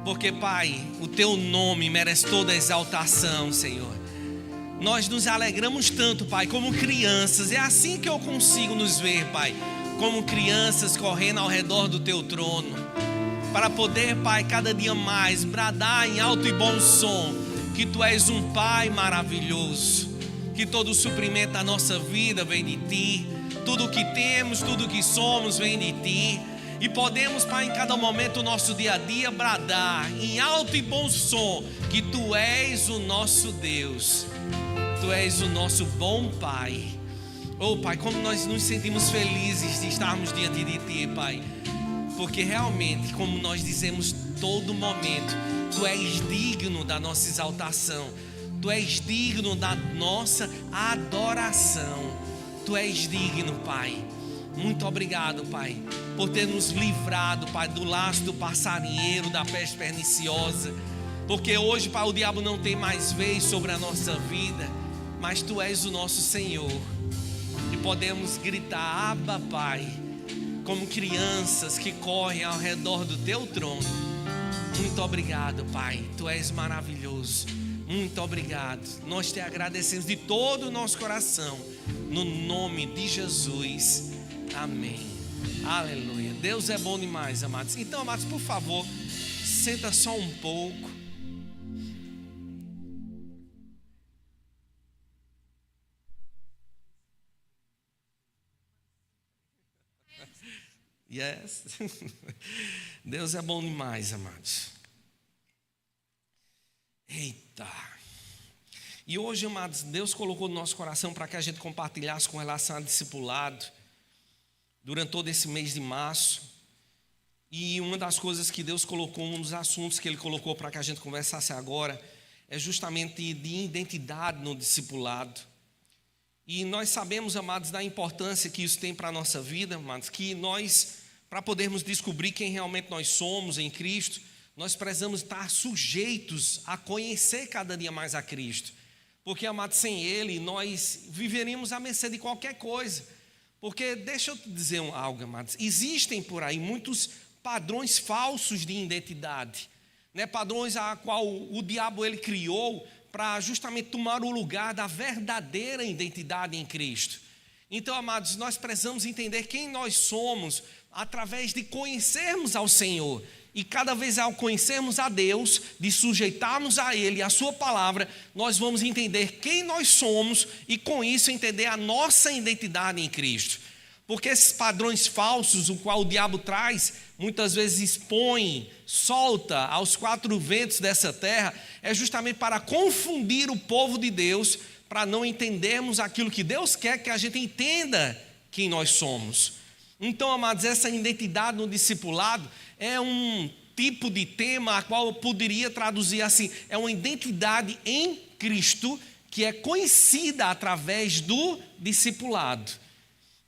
Porque, Pai, o Teu nome merece toda a exaltação, Senhor. Nós nos alegramos tanto, Pai, como crianças. É assim que eu consigo nos ver, Pai, como crianças correndo ao redor do Teu trono, para poder, Pai, cada dia mais bradar em alto e bom som que Tu és um Pai maravilhoso, que todo o suprimento da nossa vida vem de Ti, tudo o que temos, tudo o que somos vem de Ti. E podemos, Pai, em cada momento do nosso dia a dia bradar em alto e bom som que Tu és o nosso Deus, Tu és o nosso bom Pai. Oh, Pai, como nós nos sentimos felizes de estarmos diante de Ti, Pai, porque realmente, como nós dizemos todo momento, Tu és digno da nossa exaltação, Tu és digno da nossa adoração, Tu és digno, Pai. Muito obrigado, Pai, por ter nos livrado, Pai, do laço do passarinheiro, da peste perniciosa. Porque hoje, Pai, o diabo não tem mais vez sobre a nossa vida, mas Tu és o nosso Senhor. E podemos gritar, Abba, Pai, como crianças que correm ao redor do Teu trono. Muito obrigado, Pai, Tu és maravilhoso. Muito obrigado. Nós Te agradecemos de todo o nosso coração, no nome de Jesus. Amém. Aleluia. Deus é bom demais, amados. Então, amados, por favor, senta só um pouco. Yes. Deus é bom demais, amados. Eita. E hoje, amados, Deus colocou no nosso coração para que a gente compartilhasse com relação a discipulado durante todo esse mês de março. E uma das coisas que Deus colocou, um dos assuntos que Ele colocou para que a gente conversasse agora, é justamente de identidade no discipulado. E nós sabemos, amados, da importância que isso tem para a nossa vida, amados, que nós, para podermos descobrir quem realmente nós somos em Cristo, nós precisamos estar sujeitos a conhecer cada dia mais a Cristo. Porque, amados, sem Ele, nós viveríamos à mercê de qualquer coisa. Porque, deixa eu te dizer algo, amados, existem por aí muitos padrões falsos de identidade, né? Padrões a qual o diabo ele criou para justamente tomar o lugar da verdadeira identidade em Cristo. Então, amados, nós precisamos entender quem nós somos através de conhecermos ao Senhor. E cada vez ao conhecermos a Deus, de sujeitarmos a Ele, a Sua palavra, nós vamos entender quem nós somos e com isso entender a nossa identidade em Cristo. Porque esses padrões falsos, o qual o diabo traz, muitas vezes expõe, solta aos quatro ventos dessa terra, é justamente para confundir o povo de Deus, para não entendermos aquilo que Deus quer que a gente entenda quem nós somos. Então, amados, essa identidade no discipulado é um tipo de tema a qual eu poderia traduzir assim: é uma identidade em Cristo que é conhecida através do discipulado.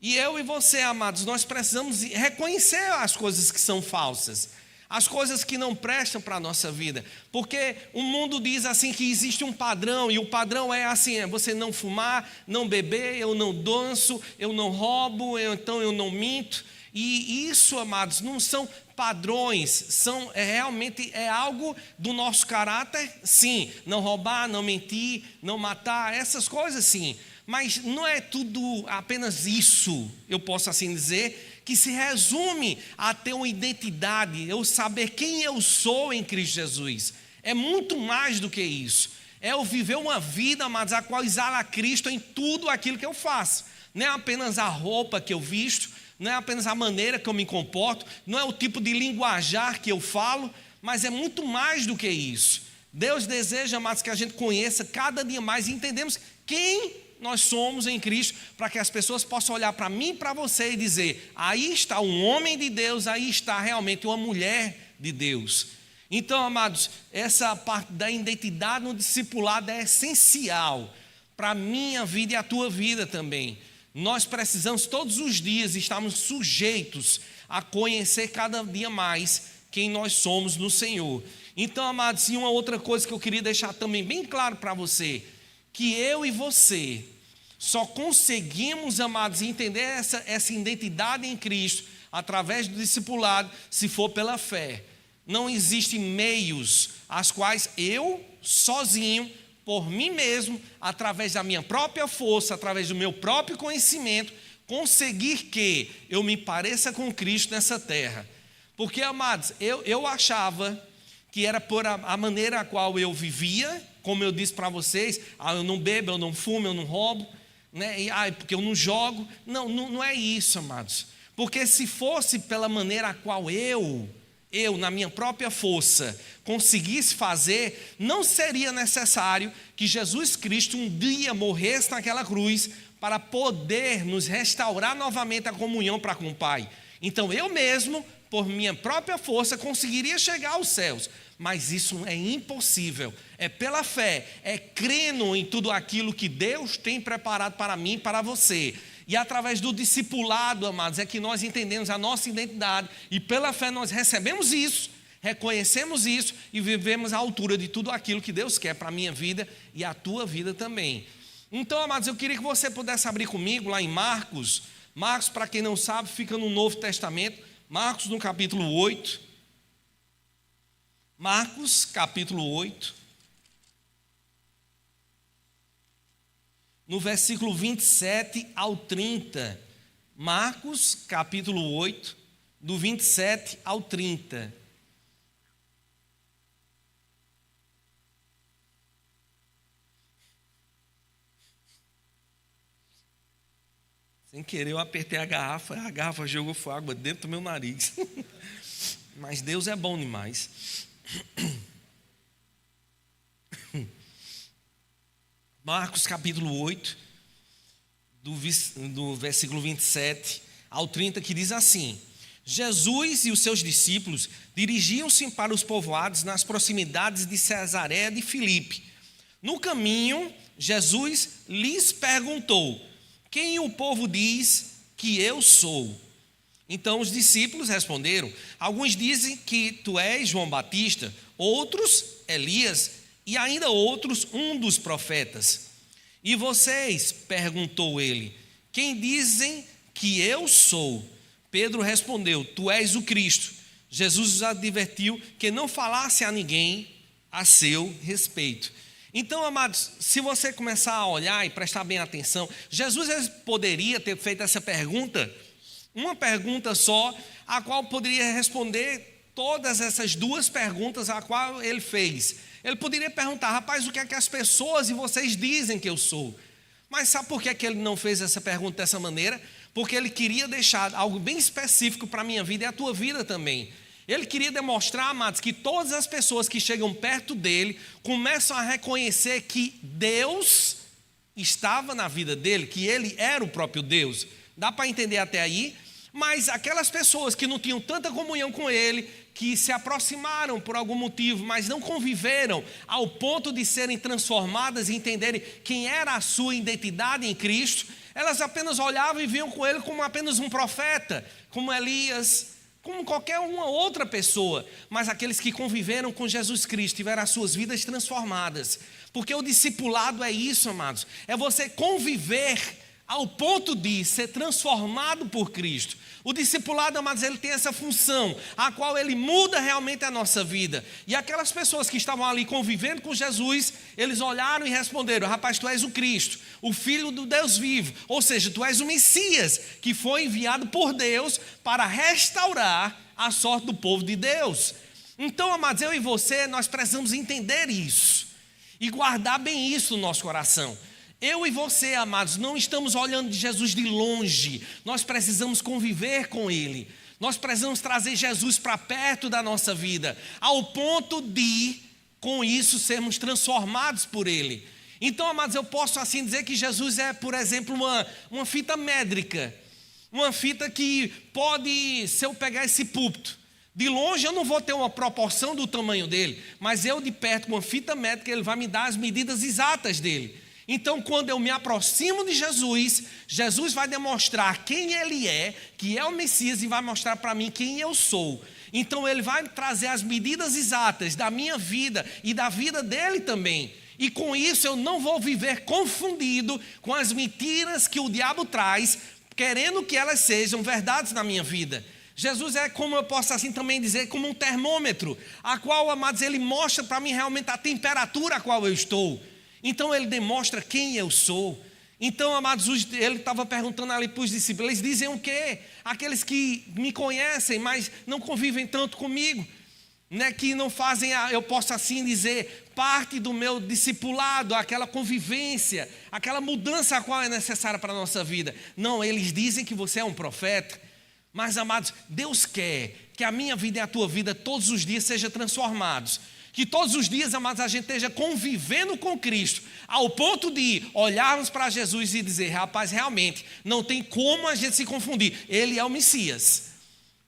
E eu e você, amados, nós precisamos reconhecer as coisas que são falsas, as coisas que não prestam para a nossa vida, porque o mundo diz assim que existe um padrão, e o padrão é assim: é você não fumar, não beber, eu não danço, eu não roubo, então eu não minto. E isso, amados, não são padrões, realmente é algo do nosso caráter, sim. Não roubar, não mentir, não matar, essas coisas sim. Mas não é tudo apenas isso, eu posso assim dizer, que se resume a ter uma identidade, eu saber quem eu sou em Cristo Jesus. É muito mais do que isso. É eu viver uma vida, amados, a qual exala Cristo em tudo aquilo que eu faço. Não é apenas a roupa que eu visto, não é apenas a maneira que eu me comporto, não é o tipo de linguajar que eu falo, mas é muito mais do que isso. Deus deseja, amados, que a gente conheça cada dia mais e entendemos quem nós somos em Cristo, para que as pessoas possam olhar para mim e para você e dizer: aí está um homem de Deus, aí está realmente uma mulher de Deus. Então, amados, essa parte da identidade no discipulado é essencial para a minha vida e a tua vida também. Nós precisamos todos os dias estarmos sujeitos a conhecer cada dia mais quem nós somos no Senhor. Então, amados, e uma outra coisa que eu queria deixar também bem claro para você, que eu e você só conseguimos, amados, entender essa identidade em Cristo através do discipulado se for pela fé. Não existem meios às quais eu, sozinho, por mim mesmo, através da minha própria força, através do meu próprio conhecimento, conseguir que eu me pareça com Cristo nessa terra. Porque, amados, eu achava que era por a maneira a qual eu vivia, como eu disse para vocês, eu não bebo, eu não fumo, eu não roubo, né? Porque eu não jogo. Não é isso, amados. Porque se fosse pela maneira a qual eu, na minha própria força, conseguisse fazer, não seria necessário que Jesus Cristo um dia morresse naquela cruz para poder nos restaurar novamente a comunhão para com o Pai. Então eu mesmo, por minha própria força, conseguiria chegar aos céus, mas isso é impossível. É pela fé, é crendo em tudo aquilo que Deus tem preparado para mim e para você. E através do discipulado, amados, é que nós entendemos a nossa identidade. E pela fé nós recebemos isso, reconhecemos isso e vivemos à altura de tudo aquilo que Deus quer para a minha vida e a tua vida também. Então, amados, eu queria que você pudesse abrir comigo lá em Marcos. Marcos, para quem não sabe, fica no Novo Testamento. Marcos, no capítulo 8. Marcos, capítulo 8. No versículo 27 ao 30. Marcos, capítulo 8, do 27 ao 30. Sem querer eu apertei a garrafa jogou água dentro do meu nariz. Mas Deus é bom demais. Marcos capítulo 8, do versículo 27 ao 30, que diz assim: Jesus e os seus discípulos dirigiam-se para os povoados nas proximidades de Cesareia de Filipe. No caminho, Jesus lhes perguntou: quem o povo diz que eu sou? Então os discípulos responderam: alguns dizem que tu és João Batista, outros Elias e ainda outros um dos profetas. E vocês? Perguntou ele: quem dizem que eu sou? Pedro respondeu: tu és o Cristo. Jesus os advertiu que não falasse a ninguém a seu respeito. Então, amados, se você começar a olhar e prestar bem atenção, Jesus poderia ter feito essa pergunta, uma pergunta só, a qual poderia responder todas essas duas perguntas a qual ele fez. Ele poderia perguntar: rapaz, o que é que as pessoas e vocês dizem que eu sou? Mas sabe por que ele não fez essa pergunta dessa maneira? Porque ele queria deixar algo bem específico para a minha vida e a tua vida também. Ele queria demonstrar, amados, que todas as pessoas que chegam perto dele começam a reconhecer que Deus estava na vida dele, que ele era o próprio Deus. Dá para entender até aí? Mas aquelas pessoas que não tinham tanta comunhão com ele, que se aproximaram por algum motivo, mas não conviveram ao ponto de serem transformadas e entenderem quem era a sua identidade em Cristo, elas apenas olhavam e viam com ele como apenas um profeta, como Elias, como qualquer uma outra pessoa. Mas aqueles que conviveram com Jesus Cristo tiveram as suas vidas transformadas. Porque o discipulado é isso, amados, é você conviver ao ponto de ser transformado por Cristo. O discipulado, amados, ele tem essa função, a qual ele muda realmente a nossa vida. E aquelas pessoas que estavam ali convivendo com Jesus, eles olharam e responderam: rapaz, tu és o Cristo, o Filho do Deus vivo. Ou seja, tu és o Messias, que foi enviado por Deus para restaurar a sorte do povo de Deus. Então, amados, eu e você, nós precisamos entender isso e guardar bem isso no nosso coração. Eu e você, amados, não estamos olhando de Jesus de longe, nós precisamos conviver com Ele, nós precisamos trazer Jesus para perto da nossa vida, ao ponto de, com isso, sermos transformados por Ele. Então, amados, eu posso assim dizer que Jesus é, por exemplo, uma fita métrica, uma fita que pode, se eu pegar esse púlpito, de longe eu não vou ter uma proporção do tamanho dele, mas eu de perto, com uma fita métrica, ele vai me dar as medidas exatas dele. Então, quando eu me aproximo de Jesus, Jesus vai demonstrar quem Ele é, que é o Messias, e vai mostrar para mim quem eu sou. Então, Ele vai trazer as medidas exatas da minha vida e da vida dele também. E com isso, eu não vou viver confundido com as mentiras que o diabo traz, querendo que elas sejam verdades na minha vida. Jesus é, como eu posso assim também dizer, como um termômetro, a qual, amados, ele mostra para mim realmente a temperatura a qual eu estou. Então ele demonstra quem eu sou. Então, amados, ele estava perguntando ali para os discípulos, eles dizem o quê? Aqueles que me conhecem, mas não convivem tanto comigo, né, que não fazem, eu posso assim dizer, parte do meu discipulado, aquela convivência, aquela mudança a qual é necessária para a nossa vida. Não, eles dizem que você é um profeta. Mas, amados, Deus quer que a minha vida e a tua vida todos os dias sejam transformados. Que todos os dias, amados, a gente esteja convivendo com Cristo, ao ponto de olharmos para Jesus e dizer, rapaz, realmente, não tem como a gente se confundir. Ele é o Messias.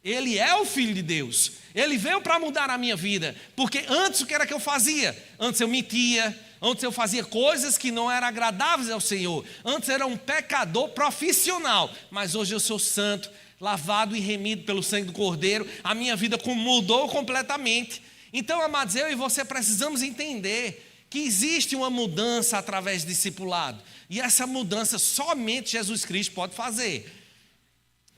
Ele é o Filho de Deus. Ele veio para mudar a minha vida. Porque antes o que era que eu fazia? Antes eu mentia. Antes eu fazia coisas que não eram agradáveis ao Senhor. Antes eu era um pecador profissional. Mas hoje eu sou santo, lavado e remido pelo sangue do Cordeiro. A minha vida mudou completamente. Então, amados, eu e você precisamos entender que existe uma mudança através do discipulado. E essa mudança somente Jesus Cristo pode fazer.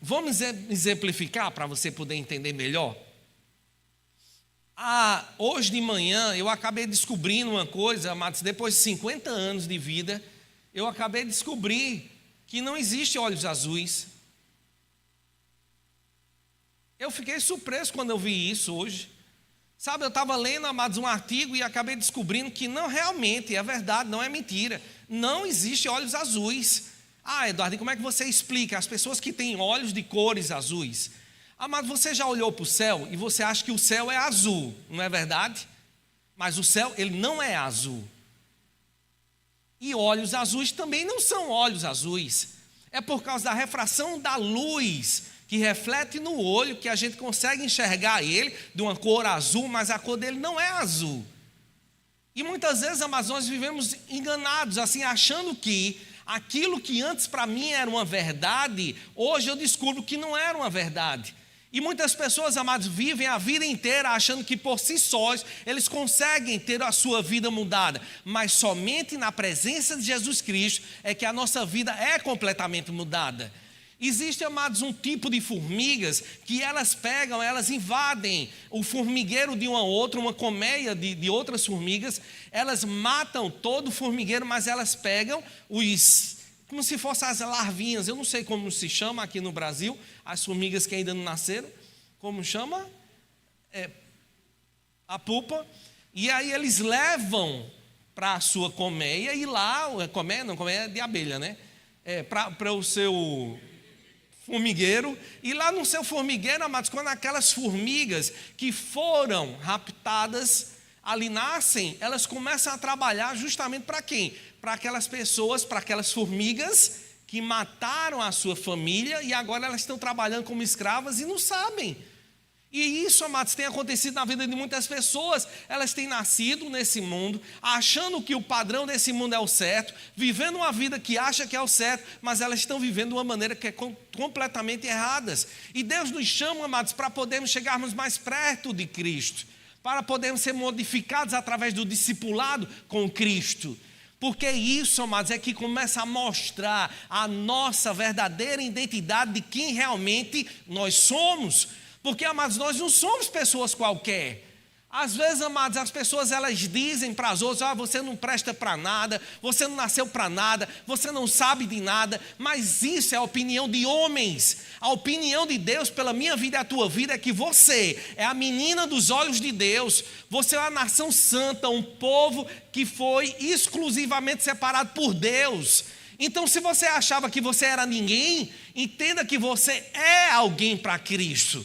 Vamos exemplificar para você poder entender melhor? Hoje de manhã eu acabei descobrindo uma coisa, amados, depois de 50 anos de vida, eu acabei de descobrir que não existe olhos azuis. Eu fiquei surpreso quando eu vi isso hoje. Sabe, eu estava lendo, amados, um artigo e acabei descobrindo que não realmente é verdade, não é mentira. Não existe olhos azuis. Eduardo, e como é que você explica as pessoas que têm olhos de cores azuis? Amado, você já olhou para o céu e você acha que o céu é azul, não é verdade? Mas o céu, ele não é azul. E olhos azuis também não são olhos azuis. É por causa da refração da luz que reflete no olho que a gente consegue enxergar ele de uma cor azul, mas a cor dele não é azul. E muitas vezes, amados, nós vivemos enganados, assim, achando que aquilo que antes para mim era uma verdade, hoje eu descubro que não era uma verdade. E muitas pessoas, amados, vivem a vida inteira achando que por si sós eles conseguem ter a sua vida mudada. Mas somente na presença de Jesus Cristo é que a nossa vida é completamente mudada. Existe, amados, um tipo de formigas que elas pegam, elas invadem o formigueiro de uma outra, uma colmeia de outras formigas. Elas matam todo o formigueiro, mas elas pegam como se fossem as larvinhas, eu não sei como se chama aqui no Brasil, as formigas que ainda não nasceram, como chama? A pupa. E aí eles levam para a sua colmeia e lá, colmeia é de abelha, né? Para o seu formigueiro, e lá no seu formigueiro, amados, quando aquelas formigas que foram raptadas ali nascem, elas começam a trabalhar justamente para quem? Para aquelas pessoas, para aquelas formigas que mataram a sua família e agora elas estão trabalhando como escravas e não sabem. E isso, amados, tem acontecido na vida de muitas pessoas. Elas têm nascido nesse mundo, achando que o padrão desse mundo é o certo, vivendo uma vida que acha que é o certo, mas elas estão vivendo de uma maneira que é completamente errada. E Deus nos chama, amados, para podermos chegarmos mais perto de Cristo, para podermos ser modificados através do discipulado com Cristo. Porque isso, amados, é que começa a mostrar a nossa verdadeira identidade de quem realmente nós somos. Porque, amados, nós não somos pessoas qualquer. Às vezes, amados, as pessoas elas dizem para as outras, você não presta para nada, você não nasceu para nada, você não sabe de nada, mas isso é a opinião de homens. A opinião de Deus pela minha vida e a tua vida é que você é a menina dos olhos de Deus, você é uma nação santa, um povo que foi exclusivamente separado por Deus. Então, se você achava que você era ninguém, entenda que você é alguém para Cristo.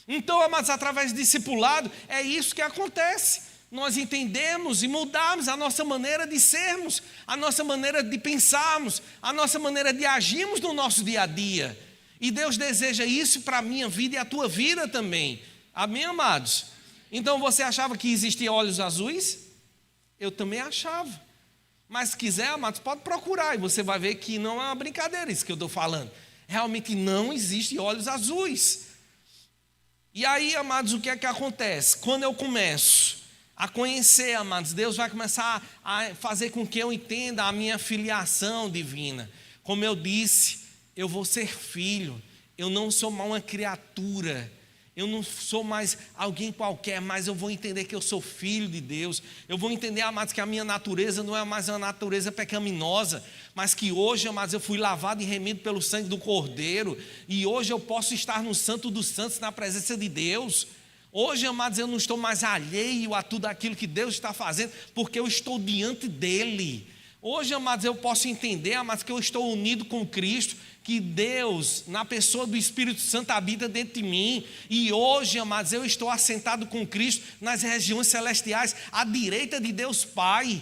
Então, amados, através do discipulado, é isso que acontece. Nós entendemos e mudamos a nossa maneira de sermos, a nossa maneira de pensarmos, a nossa maneira de agirmos no nosso dia a dia. E Deus deseja isso para a minha vida e a tua vida também. Amém, amados? Então, você achava que existiam olhos azuis? Eu também achava. Mas se quiser, amados, pode procurar e você vai ver que não é uma brincadeira isso que eu estou falando. Realmente não existe olhos azuis. E aí, amados, o que é que acontece? Quando eu começo a conhecer, amados, Deus vai começar a fazer com que eu entenda a minha filiação divina. Como eu disse, eu vou ser filho, eu não sou mais uma criatura, eu não sou mais alguém qualquer, mas eu vou entender que eu sou filho de Deus. Eu vou entender, amados, que a minha natureza não é mais uma natureza pecaminosa, mas que hoje, amados, eu fui lavado e remido pelo sangue do Cordeiro, e hoje eu posso estar no Santo dos Santos, na presença de Deus. Hoje, amados, eu não estou mais alheio a tudo aquilo que Deus está fazendo, porque eu estou diante dEle. Hoje, amados, eu posso entender, amados, que eu estou unido com Cristo, que Deus, na pessoa do Espírito Santo, habita dentro de mim. E hoje, amados, eu estou assentado com Cristo nas regiões celestiais, à direita de Deus Pai.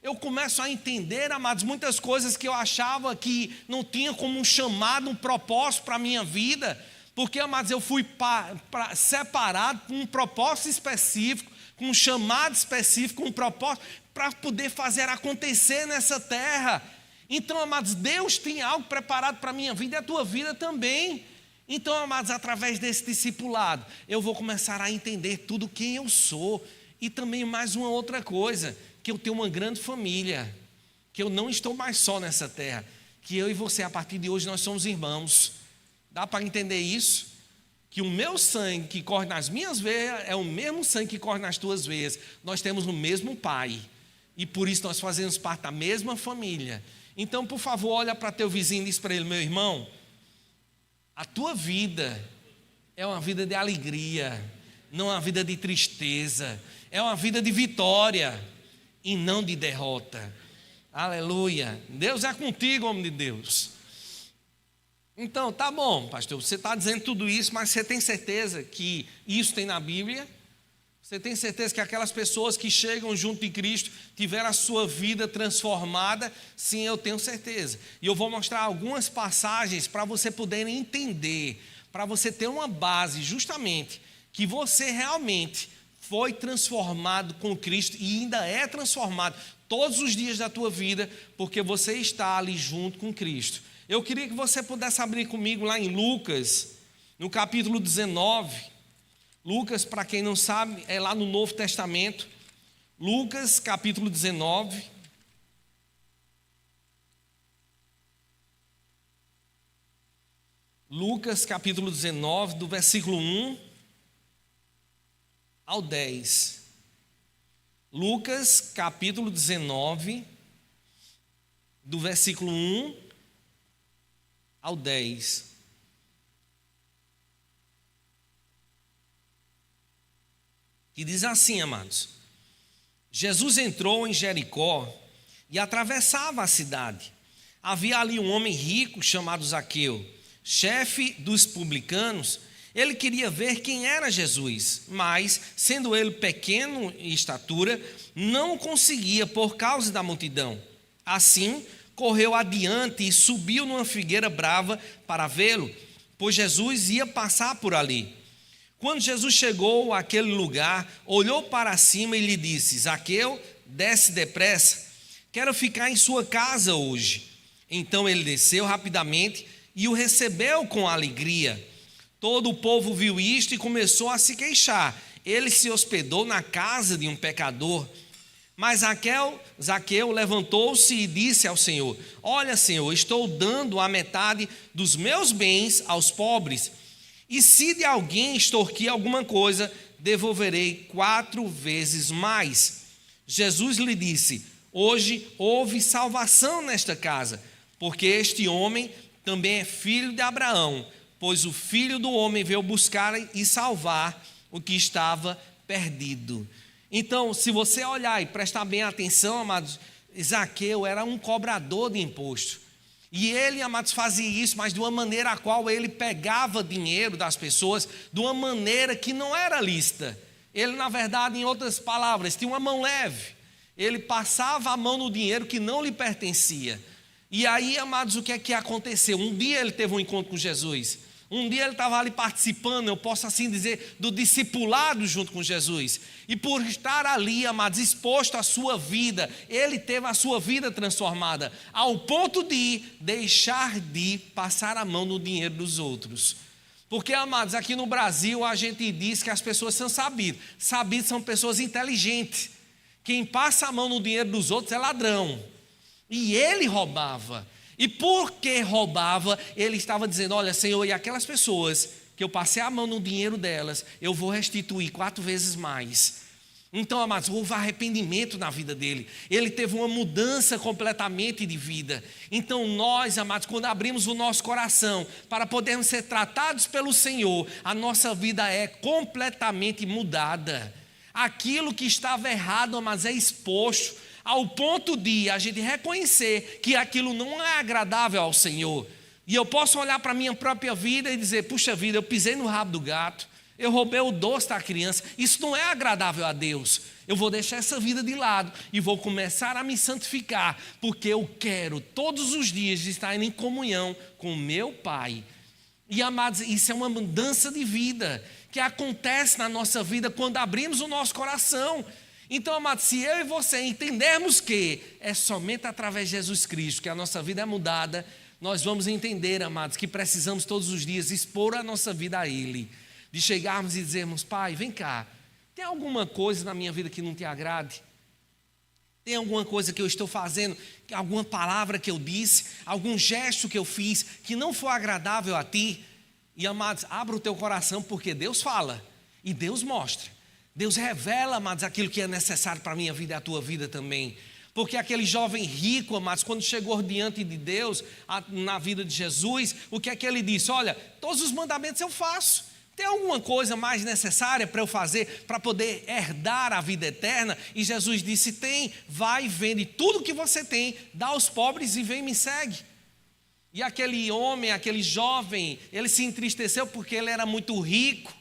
Eu começo a entender, amados, muitas coisas que eu achava que não tinha como um chamado, um propósito para a minha vida. Porque, amados, eu fui separado com um propósito específico, com um chamado específico, com um propósito para poder fazer acontecer nessa terra. Então, amados, Deus tem algo preparado para a minha vida e a tua vida também. Então, amados, através desse discipulado, eu vou começar a entender tudo quem eu sou. E também mais uma outra coisa, que eu tenho uma grande família, que eu não estou mais só nessa terra, que eu e você, a partir de hoje, nós somos irmãos. Dá para entender isso? Que o meu sangue que corre nas minhas veias é o mesmo sangue que corre nas tuas veias. Nós temos o mesmo Pai. E por isso nós fazemos parte da mesma família. Então, por favor, olha para teu vizinho e diz para ele: meu irmão, a tua vida é uma vida de alegria, não uma vida de tristeza. É uma vida de vitória e não de derrota. Aleluia. Deus é contigo, homem de Deus. Então, tá bom, pastor, você está dizendo tudo isso, mas você tem certeza que isso tem na Bíblia? Você tem certeza que aquelas pessoas que chegam junto de Cristo tiveram a sua vida transformada? Sim, eu tenho certeza. E eu vou mostrar algumas passagens para você poder entender, para você ter uma base justamente que você realmente foi transformado com Cristo e ainda é transformado todos os dias da tua vida, porque você está ali junto com Cristo. Eu queria que você pudesse abrir comigo lá em Lucas, no capítulo 19. Lucas, para quem não sabe, é lá no Novo Testamento. Lucas, capítulo 19. Lucas, capítulo 19, do versículo 1 ao 10. Lucas, capítulo 19, do versículo 1 ao 10. Que diz assim, amados: Jesus entrou em Jericó e atravessava a cidade. Havia ali um homem rico chamado Zaqueu, chefe dos publicanos. Ele queria ver quem era Jesus, mas, sendo ele pequeno em estatura, não conseguia por causa da multidão. Assim, correu adiante e subiu numa figueira brava para vê-lo, pois Jesus ia passar por ali. Quando Jesus chegou àquele lugar, olhou para cima e lhe disse: Zaqueu, desce depressa, quero ficar em sua casa hoje. Então ele desceu rapidamente e o recebeu com alegria. Todo o povo viu isto e começou a se queixar. Ele se hospedou na casa de um pecador. Mas Zaqueu levantou-se e disse ao Senhor: Olha, Senhor, estou dando a metade dos meus bens aos pobres. E se de alguém extorquir alguma coisa, devolverei 4 vezes mais. Jesus lhe disse: Hoje houve salvação nesta casa, porque este homem também é filho de Abraão, pois o Filho do Homem veio buscar e salvar o que estava perdido. Então, se você olhar e prestar bem atenção, amados, Zaqueu era um cobrador de imposto. E ele, amados, fazia isso, mas de uma maneira a qual ele pegava dinheiro das pessoas, de uma maneira que não era lícita. Ele, na verdade, em outras palavras, tinha uma mão leve. Ele passava a mão no dinheiro que não lhe pertencia. E aí, amados, o que é que aconteceu? Um dia ele teve um encontro com Jesus. Um dia ele estava ali participando, eu posso assim dizer, do discipulado junto com Jesus. E por estar ali, amados, exposto à sua vida, ele teve a sua vida transformada, ao ponto de deixar de passar a mão no dinheiro dos outros. Porque, amados, aqui no Brasil a gente diz que as pessoas são sabidas. Sabidos são pessoas inteligentes. Quem passa a mão no dinheiro dos outros é ladrão. E ele roubava. E porque roubava, ele estava dizendo: olha, Senhor, e aquelas pessoas que eu passei a mão no dinheiro delas, eu vou restituir 4 vezes mais. Então, amados, houve arrependimento na vida dele. Ele teve uma mudança completamente de vida. Então nós, amados, quando abrimos o nosso coração para podermos ser tratados pelo Senhor, a nossa vida é completamente mudada. Aquilo que estava errado, amados, é exposto, ao ponto de a gente reconhecer que aquilo não é agradável ao Senhor. E eu posso olhar para a minha própria vida e dizer: puxa vida, eu pisei no rabo do gato, eu roubei o doce da criança, isso não é agradável a Deus. Eu vou deixar essa vida de lado e vou começar a me santificar, porque eu quero todos os dias estar em comunhão com o meu Pai. E amados, isso é uma mudança de vida que acontece na nossa vida quando abrimos o nosso coração. Então, amados, se eu e você entendermos que é somente através de Jesus Cristo que a nossa vida é mudada, nós vamos entender, amados, que precisamos todos os dias expor a nossa vida a Ele. De chegarmos e dizermos: Pai, vem cá, tem alguma coisa na minha vida que não te agrade? Tem alguma coisa que eu estou fazendo, alguma palavra que eu disse, algum gesto que eu fiz que não for agradável a ti? E, amados, abra o teu coração, porque Deus fala e Deus mostra. Deus revela, amados, aquilo que é necessário para a minha vida e a tua vida também. Porque aquele jovem rico, amados, quando chegou diante de Deus, na vida de Jesus, o que é que ele disse? Olha, todos os mandamentos eu faço. Tem alguma coisa mais necessária para eu fazer para poder herdar a vida eterna? E Jesus disse: tem, vai, vende tudo que você tem, dá aos pobres e vem e me segue. E aquele homem, aquele jovem, ele se entristeceu porque ele era muito rico.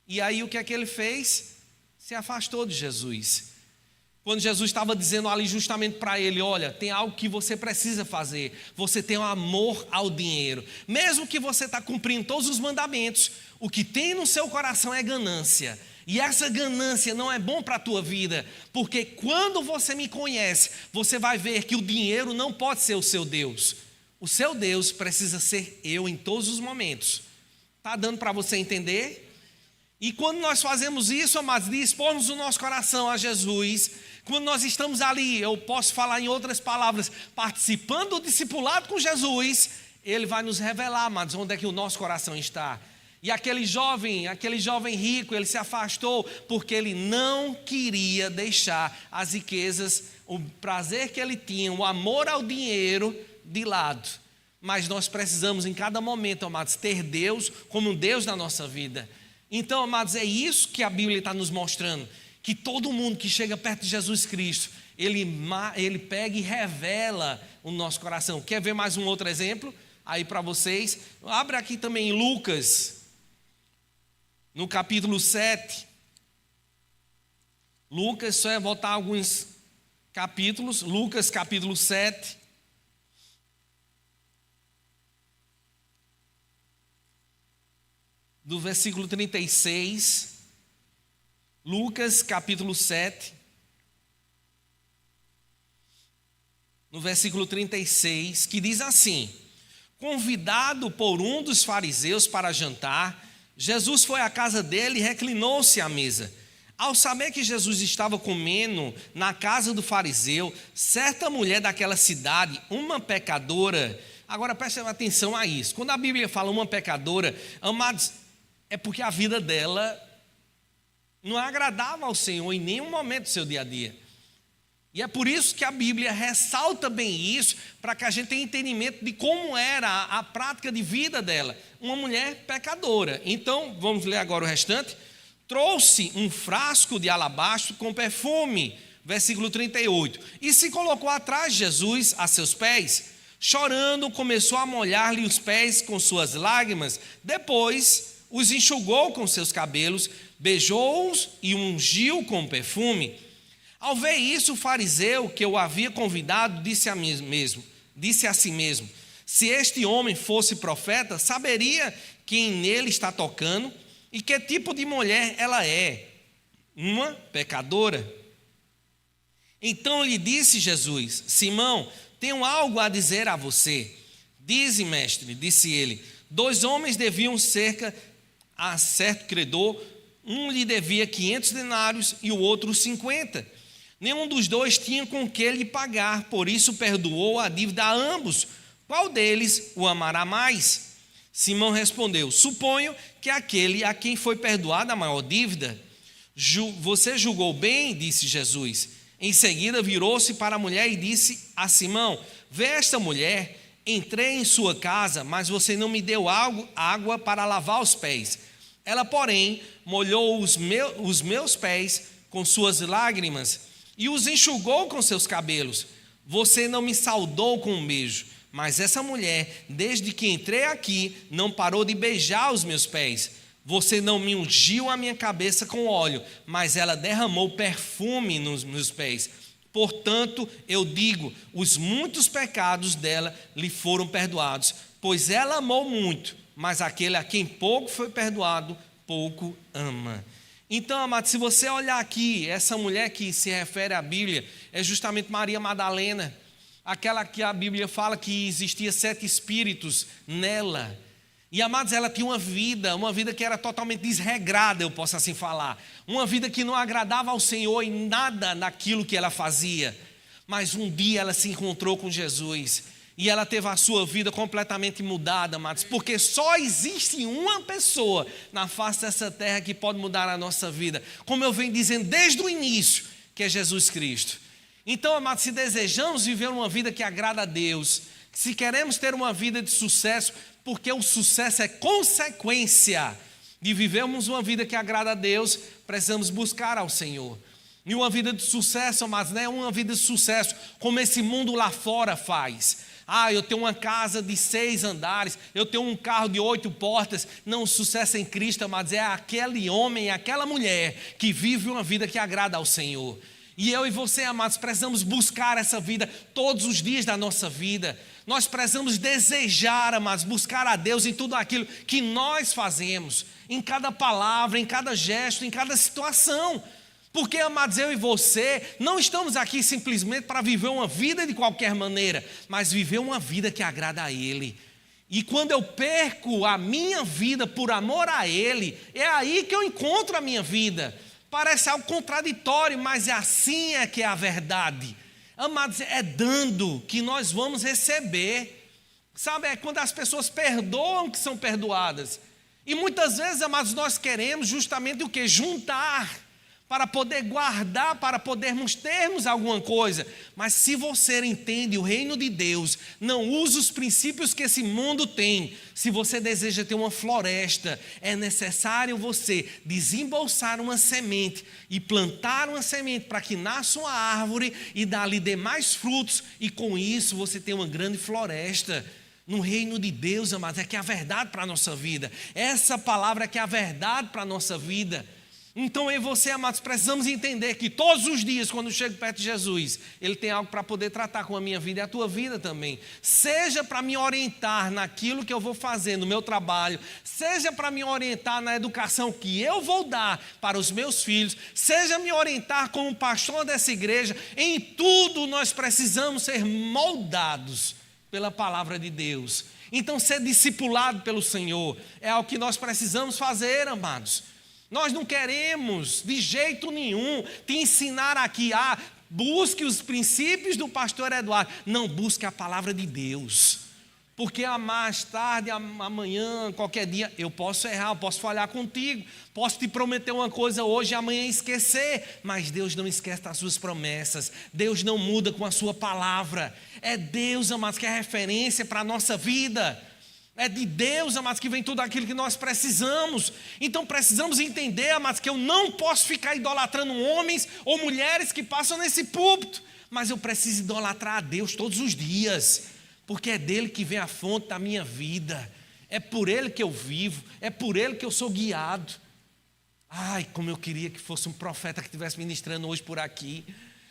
E aí o que é que ele fez? Se afastou de Jesus. Quando Jesus estava dizendo ali justamente para ele: olha, tem algo que você precisa fazer. Você tem um amor ao dinheiro. Mesmo que você está cumprindo todos os mandamentos, o que tem no seu coração é ganância. E essa ganância não é bom para a tua vida. Porque quando você me conhece, você vai ver que o dinheiro não pode ser o seu Deus. O seu Deus precisa ser eu em todos os momentos. Está dando para você entender? E quando nós fazemos isso, amados, de expormos o nosso coração a Jesus, quando nós estamos ali, eu posso falar em outras palavras, participando do discipulado com Jesus, Ele vai nos revelar, amados, onde é que o nosso coração está. E aquele jovem rico, ele se afastou porque ele não queria deixar as riquezas, o prazer que ele tinha, o amor ao dinheiro de lado. Mas nós precisamos em cada momento, amados, ter Deus como um Deus na nossa vida. Então, amados, é isso que a Bíblia está nos mostrando, que todo mundo que chega perto de Jesus Cristo, ele pega e revela o nosso coração. Quer ver mais um outro exemplo aí para vocês? Abre aqui também em Lucas, no capítulo 7. Lucas, só é voltar alguns capítulos. Lucas capítulo 7. Do versículo 36, Lucas capítulo 7, no versículo 36, que diz assim: convidado por um dos fariseus para jantar, Jesus foi à casa dele e reclinou-se à mesa. Ao saber que Jesus estava comendo na casa do fariseu, certa mulher daquela cidade, uma pecadora, agora preste atenção a isso, quando a Bíblia fala uma pecadora, amados, é porque a vida dela não agradava ao Senhor em nenhum momento do seu dia a dia. E é por isso que a Bíblia ressalta bem isso, para que a gente tenha entendimento de como era a prática de vida dela. Uma mulher pecadora. Então, vamos ler agora o restante. Trouxe um frasco de alabastro com perfume, versículo 38, e se colocou atrás de Jesus a seus pés. Chorando, começou a molhar-lhe os pés com suas lágrimas. Depois os enxugou com seus cabelos, beijou-os e ungiu com perfume. Ao ver isso, o fariseu que o havia convidado disse a si mesmo: se este homem fosse profeta, saberia quem nele está tocando e que tipo de mulher ela é, uma pecadora. Então lhe disse Jesus: Simão, tenho algo a dizer a você. Dize, mestre, disse ele. 2 homens deviam cerca a certo credor, um lhe devia 500 denários e o outro 50. Nenhum dos dois tinha com que lhe pagar, por isso perdoou a dívida a ambos. qual deles o amará mais? Simão respondeu: suponho que aquele a quem foi perdoada a maior dívida. Você julgou bem, disse Jesus. Em seguida virou-se para a mulher e disse a Simão: vê esta mulher, entrei em sua casa, mas você não me deu água para lavar os pés. Ela, porém, molhou os meus pés com suas lágrimas e os enxugou com seus cabelos. Você não me saudou com um beijo, mas essa mulher, desde que entrei aqui, não parou de beijar os meus pés. Você não me ungiu a minha cabeça com óleo, mas ela derramou perfume nos meus pés. Portanto, eu digo, os muitos pecados dela lhe foram perdoados, pois ela amou muito, mas aquele a quem pouco foi perdoado, pouco ama. Então, amado, se você olhar aqui, essa mulher que se refere à Bíblia é justamente Maria Madalena, aquela que a Bíblia fala que existia 7 espíritos nela. E, amados, ela tinha uma vida que era totalmente desregrada, eu posso assim falar. Uma vida que não agradava ao Senhor em nada naquilo que ela fazia. Mas um dia ela se encontrou com Jesus e ela teve a sua vida completamente mudada, amados. Porque só existe uma pessoa na face dessa terra que pode mudar a nossa vida. Como eu venho dizendo desde o início, que é Jesus Cristo. Então, amados, se desejamos viver uma vida que agrada a Deus, se queremos ter uma vida de sucesso, porque o sucesso é consequência de vivermos uma vida que agrada a Deus, precisamos buscar ao Senhor. E uma vida de sucesso, mas não é uma vida de sucesso como esse mundo lá fora faz. Eu tenho uma casa de 6 andares, eu tenho um carro de 8 portas. Não, o sucesso em Cristo, mas é aquele homem, aquela mulher que vive uma vida que agrada ao Senhor. E eu e você, amados, precisamos buscar essa vida todos os dias da nossa vida. Nós precisamos desejar, amados, buscar a Deus em tudo aquilo que nós fazemos, em cada palavra, em cada gesto, em cada situação. Porque, amados, eu e você não estamos aqui simplesmente para viver uma vida de qualquer maneira, mas viver uma vida que agrada a Ele. E quando eu perco a minha vida por amor a Ele, é aí que eu encontro a minha vida. Parece algo contraditório, mas assim é que é a verdade. Amados, é dando que nós vamos receber. Sabe, é quando as pessoas perdoam que são perdoadas. E muitas vezes, amados, nós queremos justamente o que? Juntar, para poder guardar, para podermos termos alguma coisa. Mas se você entende o reino de Deus, não usa os princípios que esse mundo tem. Se você deseja ter uma floresta, é necessário você desembolsar uma semente e plantar uma semente para que nasça uma árvore e dali dê mais frutos, e com isso você tem uma grande floresta. No reino de Deus, amados, é que é a verdade para a nossa vida. Essa palavra é que é a verdade para a nossa vida. Então eu e você, amados, precisamos entender que todos os dias, quando eu chego perto de Jesus, Ele tem algo para poder tratar com a minha vida e a tua vida também. Seja para me orientar naquilo que eu vou fazer no meu trabalho, seja para me orientar na educação que eu vou dar para os meus filhos, seja me orientar como pastor dessa igreja. Em tudo nós precisamos ser moldados pela palavra de Deus. Então ser discipulado pelo Senhor é o que nós precisamos fazer, amados. Nós não queremos de jeito nenhum te ensinar aqui, busque os princípios do pastor Eduardo. Não, busque a palavra de Deus. Porque mais tarde, amanhã, qualquer dia, eu posso errar, eu posso falhar contigo. Posso te prometer uma coisa hoje e amanhã esquecer. Mas Deus não esquece das suas promessas. Deus não muda com a sua palavra. É Deus, amados, que é referência para a nossa vida. É de Deus, amados, que vem tudo aquilo que nós precisamos. Então precisamos entender, amados, que eu não posso ficar idolatrando homens ou mulheres que passam nesse púlpito, mas eu preciso idolatrar a Deus todos os dias, porque é dele que vem a fonte da minha vida. É por ele que eu vivo, é por ele que eu sou guiado. Como eu queria que fosse um profeta que estivesse ministrando hoje por aqui.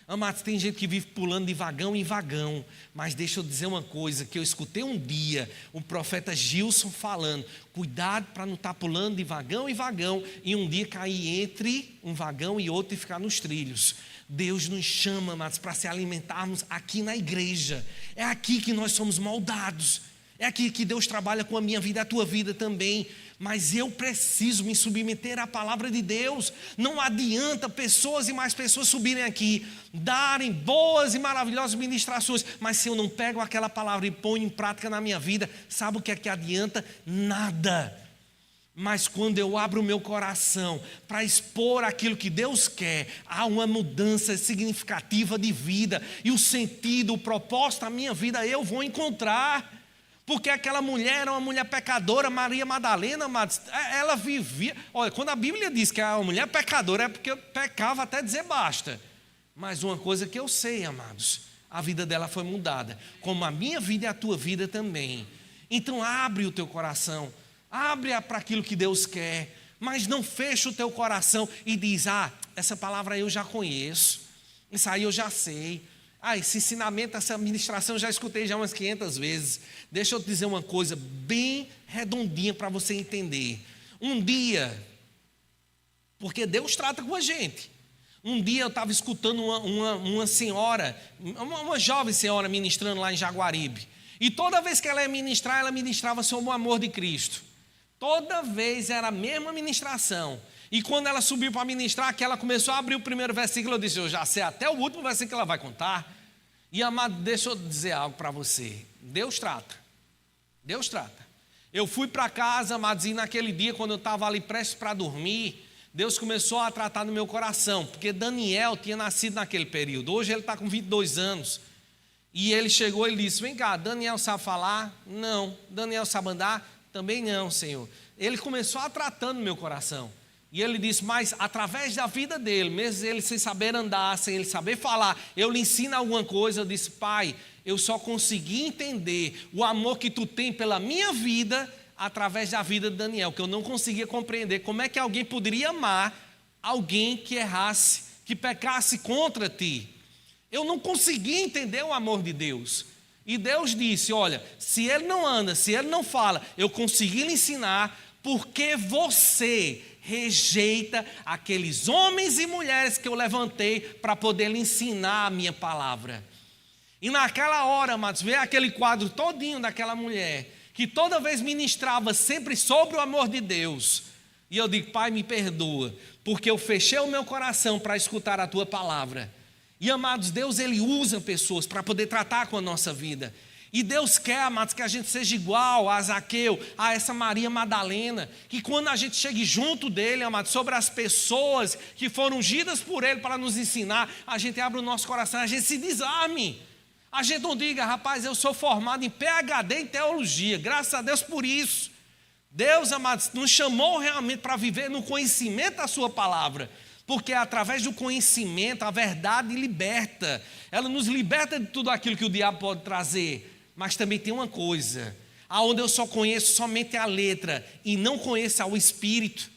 Amados, tem gente que vive pulando de vagão em vagão, mas deixa eu dizer uma coisa, que eu escutei um dia o profeta Gilson falando: cuidado para não estar pulando de vagão em vagão e um dia cair entre um vagão e outro e ficar nos trilhos. Deus nos chama, amados, para se alimentarmos aqui na igreja. É aqui que nós somos moldados. É aqui que Deus trabalha com a minha vida, a tua vida também. Mas eu preciso me submeter à palavra de Deus. Não adianta pessoas e mais pessoas subirem aqui, darem boas e maravilhosas ministrações, mas se eu não pego aquela palavra e ponho em prática na minha vida, sabe o que é que adianta? Nada. Mas quando eu abro o meu coração para expor aquilo que Deus quer, há uma mudança significativa de vida. E o sentido, o propósito da minha vida eu vou encontrar. Porque aquela mulher era uma mulher pecadora, Maria Madalena, ela vivia... Olha, quando a Bíblia diz que é uma mulher pecadora, é porque pecava até dizer basta. Mas uma coisa que eu sei, amados, a vida dela foi mudada. Como a minha vida e a tua vida também. Então abre o teu coração. Abre para aquilo que Deus quer, mas não fecha o teu coração e diz, essa palavra eu já conheço, isso aí eu já sei, esse ensinamento, essa ministração eu já escutei já umas 500 vezes. Deixa eu te dizer uma coisa bem redondinha para você entender. Um dia, porque Deus trata com a gente, um dia eu estava escutando uma senhora, uma jovem senhora ministrando lá em Jaguaribe, e toda vez que ela ia ministrar, ela ministrava sobre o amor de Cristo. Toda vez era a mesma ministração. E quando ela subiu para ministrar, que ela começou a abrir o primeiro versículo, eu disse, eu já sei até o último versículo que ela vai contar. E amado, deixa eu dizer algo para você. Deus trata. Deus trata. Eu fui para casa, amados, e naquele dia, quando eu estava ali prestes para dormir, Deus começou a tratar no meu coração. Porque Daniel tinha nascido naquele período. Hoje ele está com 22 anos. E ele chegou e disse, vem cá, Daniel sabe falar? Não. Daniel sabe andar? Também não, Senhor. Ele começou a tratar no meu coração. E ele disse, mas através da vida dele, mesmo ele sem saber andar, sem ele saber falar, eu lhe ensino alguma coisa. Eu disse, Pai, eu só consegui entender o amor que tu tem pela minha vida através da vida de Daniel, que eu não conseguia compreender. Como é que alguém poderia amar alguém que errasse, que pecasse contra ti? Eu não conseguia entender o amor de Deus. E Deus disse, olha, se ele não anda, se ele não fala, eu consegui lhe ensinar, porque você rejeita aqueles homens e mulheres que eu levantei para poder lhe ensinar a minha palavra. E naquela hora, amados, veio aquele quadro todinho daquela mulher, que toda vez ministrava sempre sobre o amor de Deus. E eu digo, Pai, me perdoa, porque eu fechei o meu coração para escutar a tua palavra. E amados, Deus ele usa pessoas para poder tratar com a nossa vida. E Deus quer, amados, que a gente seja igual a Zaqueu, a essa Maria Madalena. Que quando a gente chegue junto dele, amados, sobre as pessoas que foram ungidas por ele para nos ensinar, a gente abre o nosso coração, a gente se desarme. A gente não diga, rapaz, eu sou formado em PhD em teologia, graças a Deus por isso. Deus, amados, nos chamou realmente para viver no conhecimento da sua palavra. Porque através do conhecimento, a verdade liberta. Ela nos liberta de tudo aquilo que o diabo pode trazer. Mas também tem uma coisa, aonde eu só conheço somente a letra e não conheço o Espírito,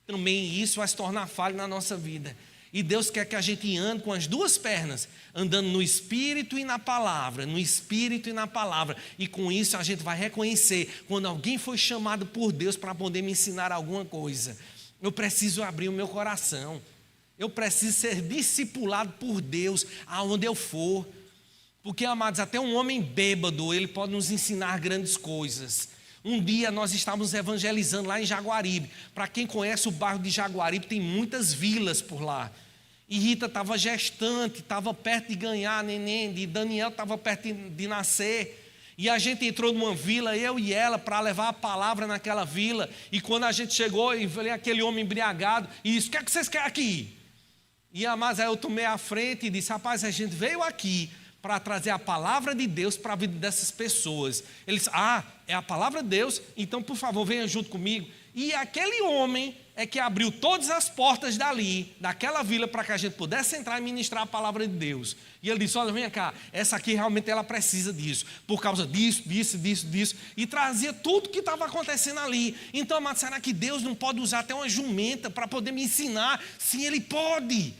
também isso vai se tornar falho na nossa vida. E Deus quer que a gente ande com as duas pernas, andando no Espírito e na palavra, no Espírito e na palavra. E com isso a gente vai reconhecer quando alguém foi chamado por Deus para poder me ensinar alguma coisa. Eu preciso abrir o meu coração. Eu preciso ser discipulado por Deus aonde eu for. Porque, amados, até um homem bêbado, ele pode nos ensinar grandes coisas. Um dia nós estávamos evangelizando lá em Jaguaribe. Para quem conhece o bairro de Jaguaribe, tem muitas vilas por lá. E Rita estava gestante, estava perto de ganhar neném, e Daniel estava perto de nascer. E a gente entrou numa vila, eu e ela, para levar a palavra naquela vila. E quando a gente chegou, e veio aquele homem embriagado, e disse, o que é que vocês querem aqui? E mas aí eu tomei a frente e disse, rapaz, a gente veio aqui para trazer a palavra de Deus para a vida dessas pessoas. Ele disse, é a palavra de Deus, então por favor venha junto comigo. E aquele homem é que abriu todas as portas dali, daquela vila, para que a gente pudesse entrar e ministrar a palavra de Deus. E ele disse, olha, vem cá, essa aqui realmente ela precisa disso, por causa disso. E trazia tudo que estava acontecendo ali. Então, mas será que Deus não pode usar até uma jumenta para poder me ensinar? Sim, Ele pode.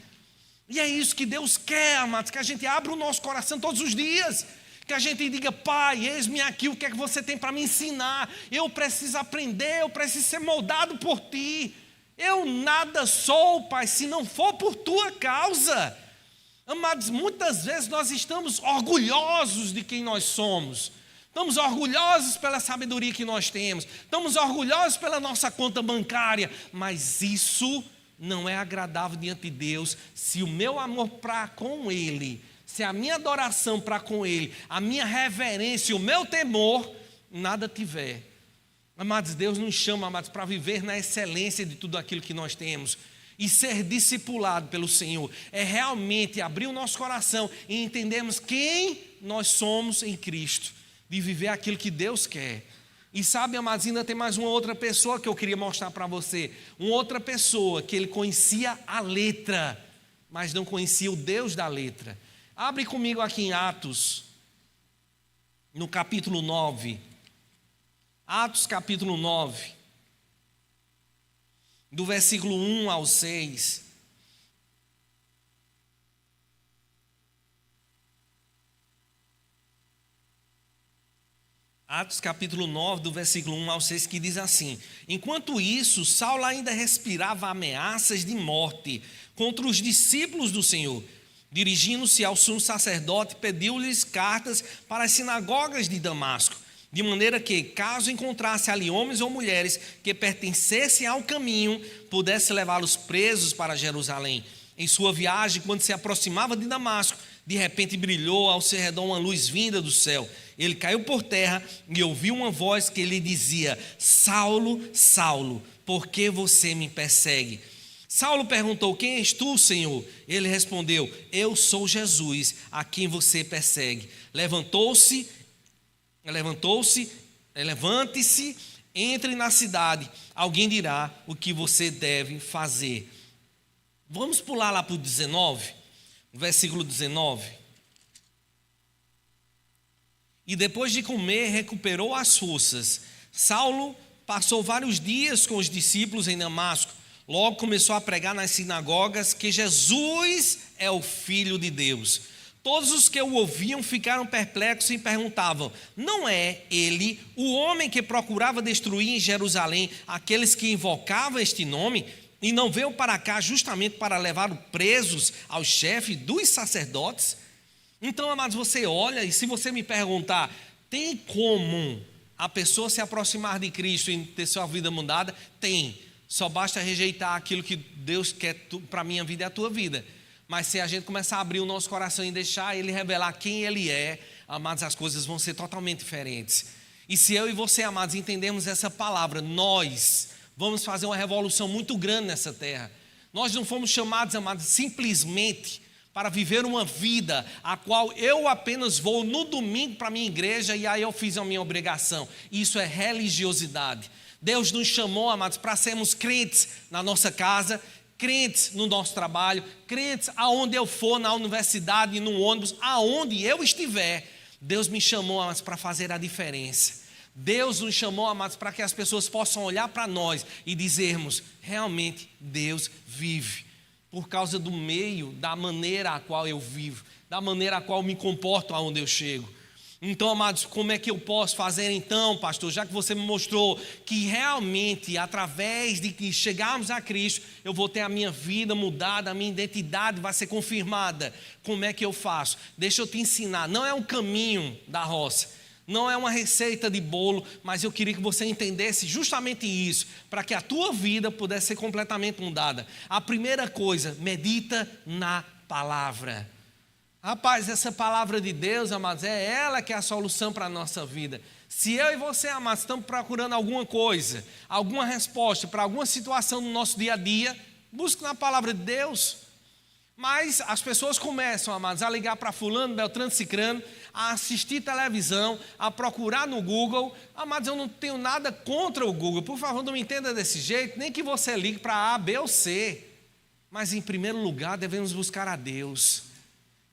E é isso que Deus quer, amados, que a gente abra o nosso coração todos os dias. Que a gente diga, Pai, eis-me aqui, o que é que você tem para me ensinar? Eu preciso aprender, eu preciso ser moldado por Ti. Eu nada sou, Pai, se não for por Tua causa. Amados, muitas vezes nós estamos orgulhosos de quem nós somos. Estamos orgulhosos pela sabedoria que nós temos. Estamos orgulhosos pela nossa conta bancária. Mas isso não é agradável diante de Deus se o meu amor para com Ele, se a minha adoração para com Ele, a minha reverência, o meu temor, nada tiver. Amados, Deus nos chama, amados, para viver na excelência de tudo aquilo que nós temos. E ser discipulado pelo Senhor é realmente abrir o nosso coração e entendermos quem nós somos em Cristo, de viver aquilo que Deus quer. E sabe, amados, ainda tem mais uma outra pessoa que eu queria mostrar para você. Uma outra pessoa que ele conhecia a letra, mas não conhecia o Deus da letra. Abre comigo aqui em Atos, no capítulo 9. Atos capítulo 9. Do versículo 1 ao 6. Atos capítulo 9, do versículo 1 ao 6, que diz assim: enquanto isso, Saulo ainda respirava ameaças de morte contra os discípulos do Senhor. Dirigindo-se ao sumo sacerdote, pediu-lhes cartas para as sinagogas de Damasco, de maneira que, caso encontrasse ali homens ou mulheres que pertencessem ao caminho, pudesse levá-los presos para Jerusalém. Em sua viagem, quando se aproximava de Damasco, de repente brilhou ao seu redor uma luz vinda do céu. Ele caiu por terra e ouviu uma voz que lhe dizia: Saulo, Saulo, por que você me persegue? Saulo perguntou: quem és tu, Senhor? Ele respondeu: eu sou Jesus, a quem você persegue. Levante-se, entre na cidade, alguém dirá o que você deve fazer. Vamos pular lá para o 19, versículo 19. E depois de comer, recuperou as forças. Saulo passou vários dias com os discípulos em Damasco. Logo começou a pregar nas sinagogas que Jesus é o Filho de Deus. Todos os que o ouviam ficaram perplexos e perguntavam: não é ele o homem que procurava destruir em Jerusalém aqueles que invocavam este nome? E não veio para cá justamente para levar presos aos chefes dos sacerdotes? Então, amados, você olha e se você me perguntar, tem como a pessoa se aproximar de Cristo e ter sua vida mudada? Tem. Só basta rejeitar aquilo que Deus quer para a minha vida e a tua vida. Mas se a gente começar a abrir o nosso coração e deixar Ele revelar quem Ele é, amados, as coisas vão ser totalmente diferentes. E se eu e você, amados, entendermos essa palavra, nós vamos fazer uma revolução muito grande nessa terra. Nós não fomos chamados, amados, simplesmente para viver uma vida a qual eu apenas vou no domingo para a minha igreja e aí eu fiz a minha obrigação. Isso é religiosidade. Deus nos chamou, amados, para sermos crentes na nossa casa, crentes no nosso trabalho, crentes aonde eu for, na universidade, no ônibus, aonde eu estiver. Deus me chamou, amados, para fazer a diferença. Deus nos chamou, amados, para que as pessoas possam olhar para nós e dizermos: realmente Deus vive. Por causa do meio, da maneira a qual eu vivo, da maneira a qual me comporto aonde eu chego. Então, amados, como é que eu posso fazer então, pastor? Já que você me mostrou que realmente, através de que chegarmos a Cristo, eu vou ter a minha vida mudada, a minha identidade vai ser confirmada. Como é que eu faço? Deixa eu te ensinar. Não é um caminho da roça. Não é uma receita de bolo, mas eu queria que você entendesse justamente isso, para que a tua vida pudesse ser completamente mudada. A primeira coisa, medita na palavra. Rapaz, essa palavra de Deus, amados, é ela que é a solução para a nossa vida. Se eu e você, amados, estamos procurando alguma coisa, alguma resposta para alguma situação no nosso dia a dia, busque na palavra de Deus. Mas as pessoas começam, amados, a ligar para fulano, beltrano, cicrano, a assistir televisão, a procurar no Google. Amados, eu não tenho nada contra o Google, por favor, não me entenda desse jeito, nem que você ligue para A, B ou C. Mas em primeiro lugar devemos buscar a Deus.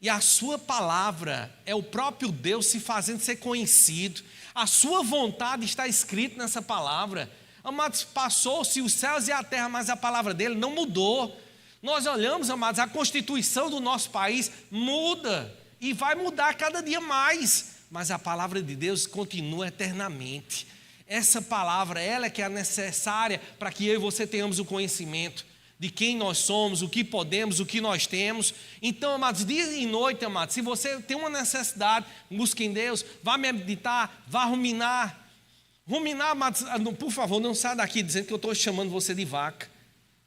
E a sua palavra é o próprio Deus se fazendo ser conhecido. A sua vontade está escrita nessa palavra. Amados, passou-se os céus e a terra, mas a palavra dele não mudou. Nós olhamos, amados, a Constituição do nosso país muda e vai mudar cada dia mais, mas a palavra de Deus continua eternamente. Essa palavra, ela é que é necessária para que eu e você tenhamos o conhecimento. de quem nós somos, o que podemos, o que nós temos. Então, amados, dia e noite, amados, se você tem uma necessidade, busque em Deus, vá meditar, vá ruminar. Ruminar, amados, por favor, não saia daqui dizendo que eu estou chamando você de vaca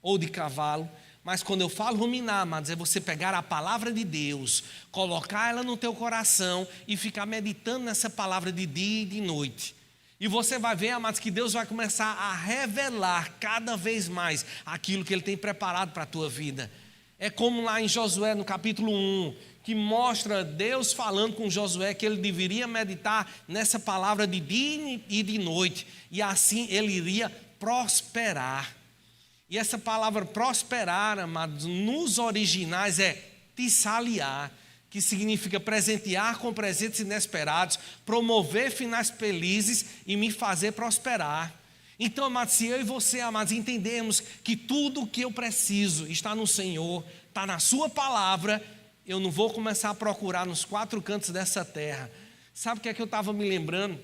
ou de cavalo. Mas quando eu falo ruminar, amados, é você pegar a palavra de Deus, colocar ela no teu coração e ficar meditando nessa palavra de dia e de noite. E você vai ver, amados, que Deus vai começar a revelar cada vez mais aquilo que Ele tem preparado para a tua vida. É como lá em Josué, no capítulo 1, que mostra Deus falando com Josué que ele deveria meditar nessa palavra de dia e de noite. E assim ele iria prosperar. E essa palavra prosperar, amados, nos originais é tissaliar, que significa presentear com presentes inesperados, promover finais felizes e me fazer prosperar. Então, amados, se eu e você, amados, entendemos que tudo o que eu preciso está no Senhor, está na sua palavra, eu não vou começar a procurar nos quatro cantos dessa terra. Sabe o que é que eu estava me lembrando?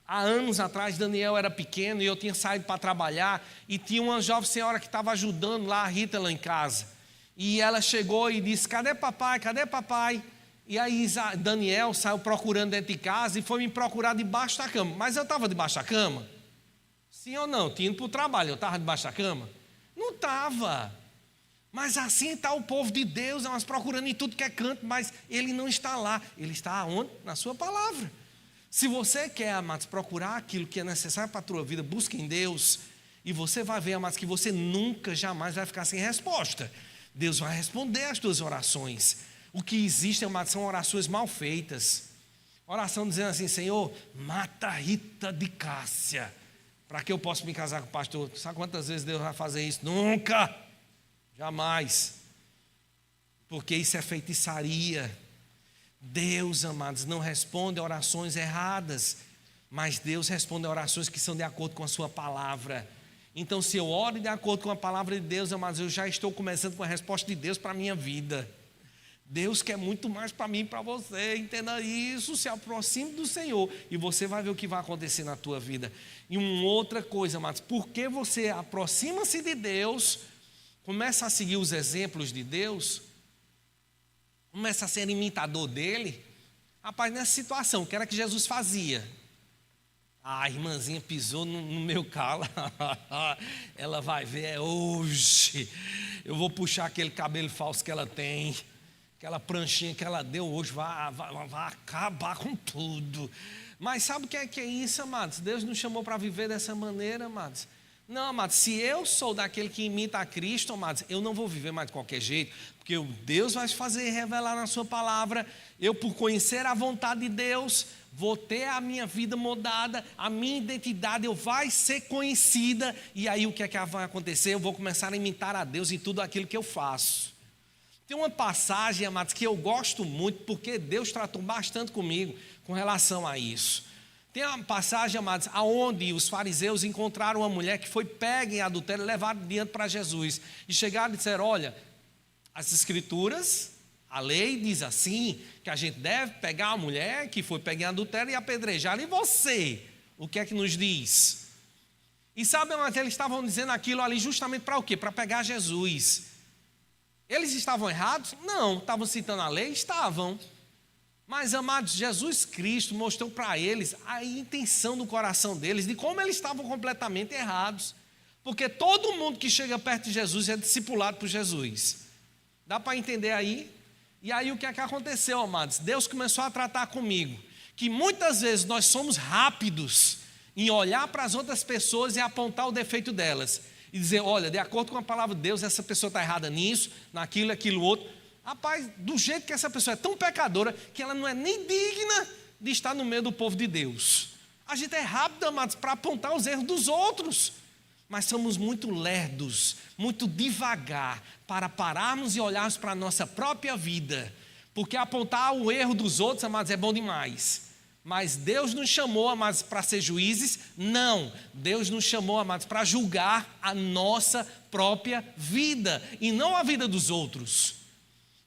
Há anos atrás, Daniel era pequeno e eu tinha saído para trabalhar e tinha uma jovem senhora que estava ajudando lá a Rita lá em casa. E ela chegou e disse: cadê papai, cadê papai? E aí Daniel saiu procurando dentro de casa e foi me procurar debaixo da cama. Mas eu estava debaixo da cama? Sim ou não? Tinha ido para o trabalho, eu estava debaixo da cama? Não estava. Mas assim está o povo de Deus, nós procurando em tudo que é canto, mas ele não está lá. Ele está onde? Na sua palavra. Se você quer, amados, procurar aquilo que é necessário para a tua vida, busque em Deus. E você vai ver, amados, que você nunca, jamais vai ficar sem resposta. Deus vai responder às tuas orações. O que existe, amados, são orações mal feitas. Oração dizendo assim: Senhor, mata Rita de Cássia, para que eu possa me casar com o pastor. Sabe quantas vezes Deus vai fazer isso? Nunca, jamais. Porque isso é feitiçaria. Deus, amados, não responde a orações erradas, mas Deus responde a orações que são de acordo com a sua palavra. Então, se eu oro de acordo com a palavra de Deus, amados, eu já estou começando com a resposta de Deus para a minha vida. Deus quer muito mais para mim e para você, entenda isso, se aproxime do Senhor e você vai ver o que vai acontecer na tua vida. E uma outra coisa, amados, porque você aproxima-se de Deus, começa a seguir os exemplos de Deus, começa a ser imitador dele. Rapaz, nessa situação, o que era que Jesus fazia? A irmãzinha pisou no meu calo, ela vai ver, é hoje, eu vou puxar aquele cabelo falso que ela tem, aquela pranchinha que ela deu hoje, vai acabar com tudo. Mas sabe o que é isso, amados? Deus nos chamou para viver dessa maneira, amados. Não, amados, se eu sou daquele que imita a Cristo, amados, eu não vou viver mais de qualquer jeito, porque Deus vai fazer revelar na sua palavra. Eu, por conhecer a vontade de Deus, vou ter a minha vida mudada, a minha identidade vai ser conhecida, e aí o que é que vai acontecer? Eu vou começar a imitar a Deus em tudo aquilo que eu faço. Tem uma passagem, amados, que eu gosto muito, porque Deus tratou bastante comigo com relação a isso. Tem uma passagem, amados, onde os fariseus encontraram uma mulher que foi pega em adultério e levaram diante para Jesus. E chegaram e disseram: olha, as escrituras, a lei diz assim, que a gente deve pegar a mulher que foi pega em adultério e apedrejar. E você, o que é que nos diz? E sabe, amados, eles estavam dizendo aquilo ali justamente para o quê? Para pegar Jesus. Eles estavam errados? Não. Estavam citando a lei? Estavam. Mas, amados, Jesus Cristo mostrou para eles a intenção do coração deles, de como eles estavam completamente errados. Porque todo mundo que chega perto de Jesus é discipulado por Jesus. Dá para entender aí? E aí o que é que aconteceu, amados? Deus começou a tratar comigo, que muitas vezes nós somos rápidos em olhar para as outras pessoas e apontar o defeito delas. E dizer: olha, de acordo com a palavra de Deus, essa pessoa está errada nisso, naquilo, aquilo, outro. Rapaz, do jeito que essa pessoa é tão pecadora, que ela não é nem digna de estar no meio do povo de Deus. A gente é rápido, amados, para apontar os erros dos outros. Mas somos muito lerdos, muito devagar, para pararmos e olharmos para a nossa própria vida. Porque apontar o erro dos outros, amados, é bom demais. Mas Deus nos chamou, amados, para ser juízes? Não. Deus nos chamou, amados, para julgar a nossa própria vida e não a vida dos outros.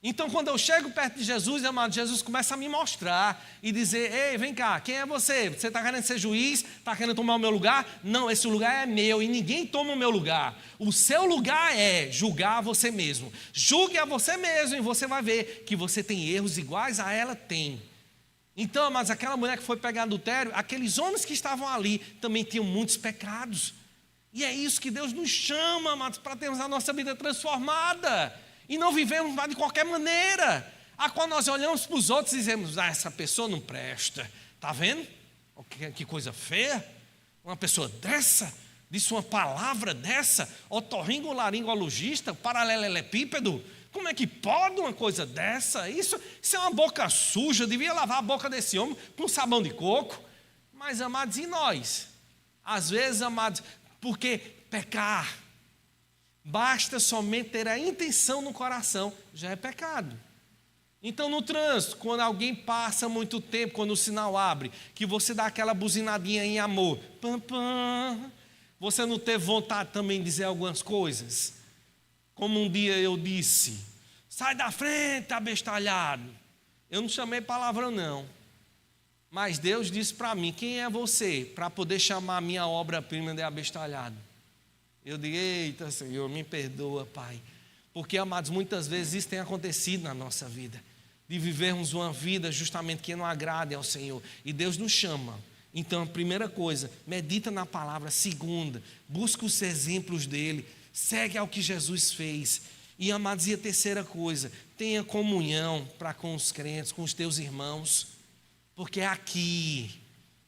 Então, quando eu chego perto de Jesus, amado, Jesus começa a me mostrar e dizer: ei, vem cá, quem é você? Você está querendo ser juiz? Está querendo tomar o meu lugar? Não, esse lugar é meu e ninguém toma o meu lugar. O seu lugar é julgar você mesmo. Julgue a você mesmo e você vai ver que você tem erros iguais a ela tem. Então, mas aquela mulher que foi pegar adultério, aqueles homens que estavam ali também tinham muitos pecados. E é isso que Deus nos chama, amados, para termos a nossa vida transformada. E não vivemos mais de qualquer maneira, a qual nós olhamos para os outros e dizemos: essa pessoa não presta. Está vendo? Que coisa feia. Uma pessoa dessa, disse uma palavra dessa, otorrinolaringologista, paralelepípedo. Como é que pode uma coisa dessa? Isso é uma boca suja, devia lavar a boca desse homem com sabão de coco. Mas, amados, e nós? Às vezes, amados, porque pecar, basta somente ter a intenção no coração, já é pecado. Então, no trânsito, quando alguém passa muito tempo, quando o sinal abre, que você dá aquela buzinadinha em amor, pam, pam, você não teve vontade também de dizer algumas coisas? Como um dia eu disse: sai da frente, abestalhado. Eu não chamei palavrão não, mas Deus disse para mim: quem é você para poder chamar a minha obra-prima de abestalhado? Eu digo: eita Senhor, me perdoa, Pai. Porque, amados, muitas vezes isso tem acontecido na nossa vida, de vivermos uma vida justamente que não agrade ao Senhor, e Deus nos chama. Então, a primeira coisa, medita na palavra. Segunda, busca os exemplos dele, segue ao que Jesus fez. E, amados, e a terceira coisa, tenha comunhão para com os crentes, com os teus irmãos, porque é aqui,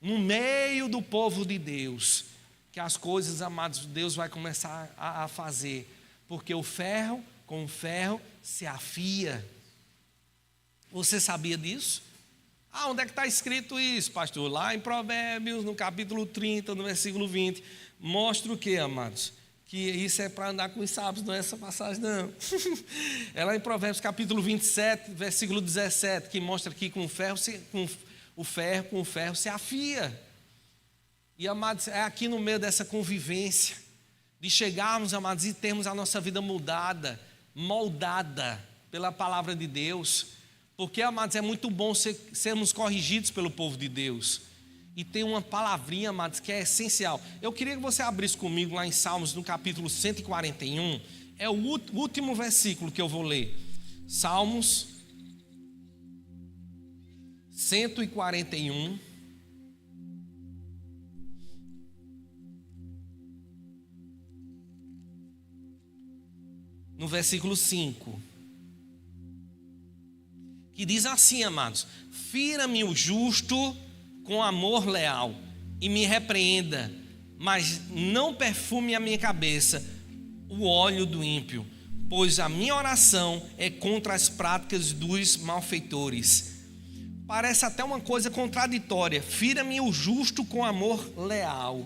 no meio do povo de Deus, que as coisas, amados, Deus vai começar a fazer, porque o ferro com o ferro se afia. Você sabia disso? Onde é que está escrito isso, pastor? Lá em Provérbios, no capítulo 30, no versículo 20, mostra o que, amados? Que isso é para andar com os sábios, não é essa passagem não. É lá em Provérbios capítulo 27, versículo 17, que mostra que com o ferro se afia. E, amados, é aqui no meio dessa convivência, de chegarmos, amados, e termos a nossa vida mudada, moldada pela palavra de Deus. Porque, amados, é muito bom sermos corrigidos pelo povo de Deus. E tem uma palavrinha, amados, que é essencial. Eu queria que você abrisse comigo lá em Salmos, no capítulo 141. É o último versículo que eu vou ler. Salmos 141. No versículo 5. Que diz assim, amados: fira-me o justo com amor leal e me repreenda, mas não perfume a minha cabeça o óleo do ímpio, pois a minha oração é contra as práticas dos malfeitores. Parece até uma coisa contraditória. Fira-me o justo com amor leal.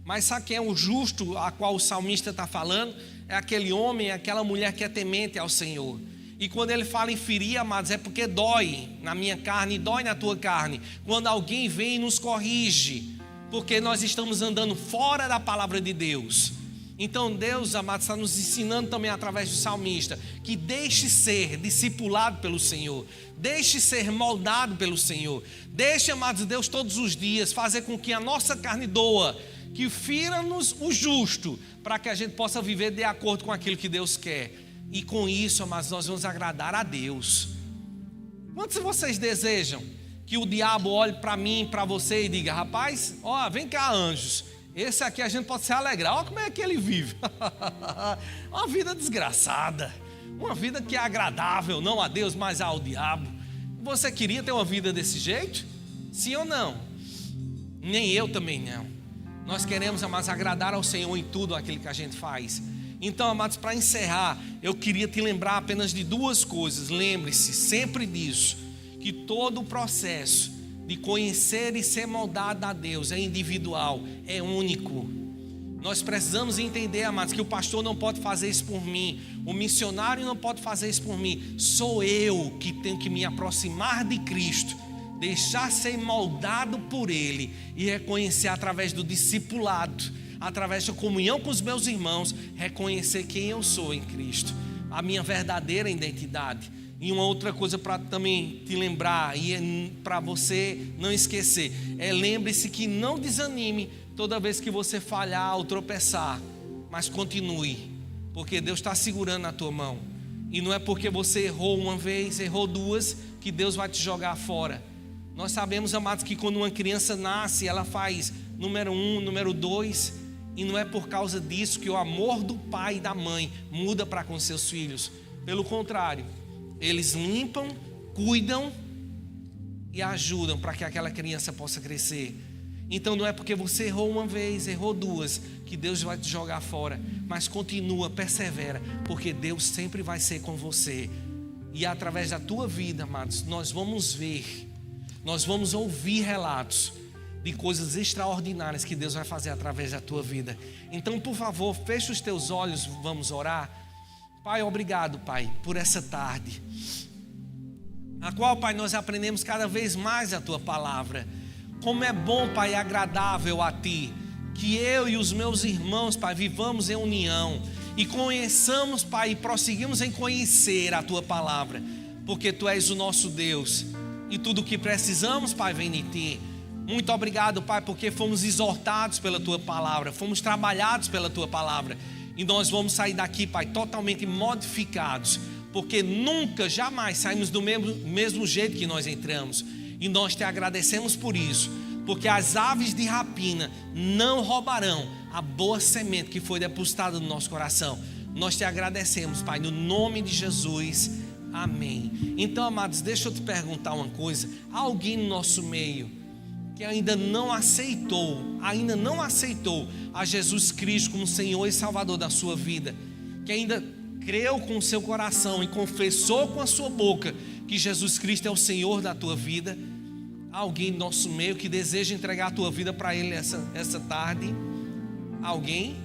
Mas sabe quem é o justo a qual o salmista está falando? É aquele homem, aquela mulher que é temente ao Senhor. E quando ele fala em ferir, amados, é porque dói na minha carne, dói na tua carne, quando alguém vem e nos corrige, porque nós estamos andando fora da palavra de Deus. Então Deus, amados, está nos ensinando também através do salmista, que deixe ser discipulado pelo Senhor, deixe ser moldado pelo Senhor, deixe, amados, Deus todos os dias fazer com que a nossa carne doa, que fira-nos o justo, para que a gente possa viver de acordo com aquilo que Deus quer. E com isso, amados, nós vamos agradar a Deus. Quantos de vocês desejam que o diabo olhe para mim, para você e diga: rapaz, ó, vem cá, anjos, esse aqui a gente pode se alegrar, olha como é que ele vive. Uma vida desgraçada, uma vida que é agradável, não a Deus, mas ao diabo. Você queria ter uma vida desse jeito? Sim ou não? Nem eu também não. Nós queremos, amados, agradar ao Senhor em tudo aquilo que a gente faz. Então, amados, para encerrar, eu queria te lembrar apenas de duas coisas. Lembre-se sempre disso, que todo o processo de conhecer e ser moldado a Deus é individual, é único. Nós precisamos entender, amados, que o pastor não pode fazer isso por mim, o missionário não pode fazer isso por mim. Sou eu que tenho que me aproximar de Cristo, deixar ser moldado por Ele e reconhecer através do discipulado, através da comunhão com os meus irmãos, reconhecer quem eu sou em Cristo, a minha verdadeira identidade. E uma outra coisa para também te lembrar, e para você não esquecer, lembre-se que não desanime toda vez que você falhar ou tropeçar, mas continue, porque Deus está segurando a tua mão. E não é porque você errou uma vez, errou duas, que Deus vai te jogar fora. Nós sabemos, amados, que quando uma criança nasce, ela faz número 1, número 2, e não é por causa disso que o amor do pai e da mãe muda para com seus filhos. Pelo contrário, eles limpam, cuidam e ajudam para que aquela criança possa crescer. Então não é porque você errou uma vez, errou duas, que Deus vai te jogar fora. Mas continua, persevera, porque Deus sempre vai ser com você. E através da tua vida, amados, nós vamos ver, nós vamos ouvir relatos de coisas extraordinárias que Deus vai fazer através da tua vida. Então, por favor, feche os teus olhos, vamos orar. Pai, obrigado, Pai, por essa tarde, a qual, Pai, nós aprendemos cada vez mais a tua palavra. Como é bom, Pai, e agradável a ti, que eu e os meus irmãos, Pai, vivamos em união e conheçamos, Pai, e prosseguimos em conhecer a tua palavra, porque tu és o nosso Deus e tudo o que precisamos, Pai, vem de ti. Muito obrigado, Pai, porque fomos exortados pela tua palavra, fomos trabalhados pela tua palavra, e nós vamos sair daqui, Pai, totalmente modificados, porque nunca, jamais saímos do mesmo jeito que nós entramos. E nós te agradecemos por isso, porque as aves de rapina não roubarão a boa semente que foi depositada no nosso coração. Nós te agradecemos, Pai, no nome de Jesus, amém. Então, amados, deixa eu te perguntar uma coisa. Há alguém no nosso meio que ainda não aceitou a Jesus Cristo como Senhor e Salvador da sua vida, que ainda creu com o seu coração e confessou com a sua boca que Jesus Cristo é o Senhor da tua vida? Há alguém no nosso meio que deseja entregar a tua vida para Ele essa tarde? Alguém?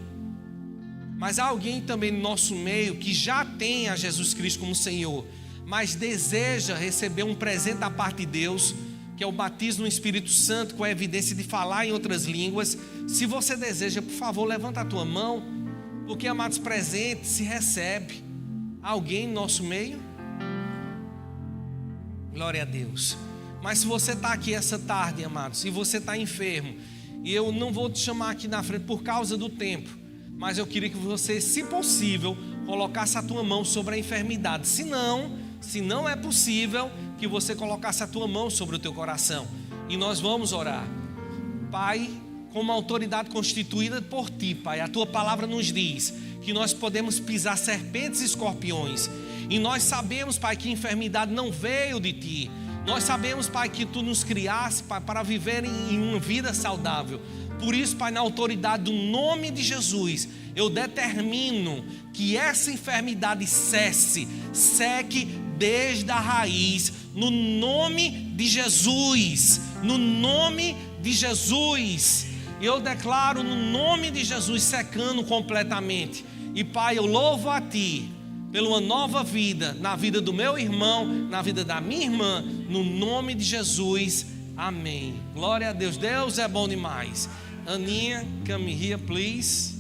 Mas há alguém também no nosso meio que já tem a Jesus Cristo como Senhor, mas deseja receber um presente da parte de Deus, que é o batismo no Espírito Santo, com a evidência de falar em outras línguas. Se você deseja, por favor, levanta a tua mão, porque, amados, presente se recebe. Há alguém no nosso meio? Glória a Deus. Mas se você está aqui essa tarde, amados, se você está enfermo, e eu não vou te chamar aqui na frente por causa do tempo, mas eu queria que você, se possível, colocasse a tua mão sobre a enfermidade. Se não é possível, que você colocasse a tua mão sobre o teu coração. E nós vamos orar. Pai, como autoridade constituída por ti, Pai, a tua palavra nos diz que nós podemos pisar serpentes e escorpiões. E nós sabemos, Pai, que a enfermidade não veio de ti. Nós sabemos, Pai, que tu nos criaste, Pai, para viver em uma vida saudável. Por isso, Pai, na autoridade do nome de Jesus, eu determino que essa enfermidade seque desde a raiz, no nome de Jesus. No nome de Jesus. Eu declaro no nome de Jesus secando completamente. E, Pai, eu louvo a ti pela uma nova vida, na vida do meu irmão, na vida da minha irmã, no nome de Jesus, amém. Glória a Deus, Deus é bom demais. Aninha, come here please.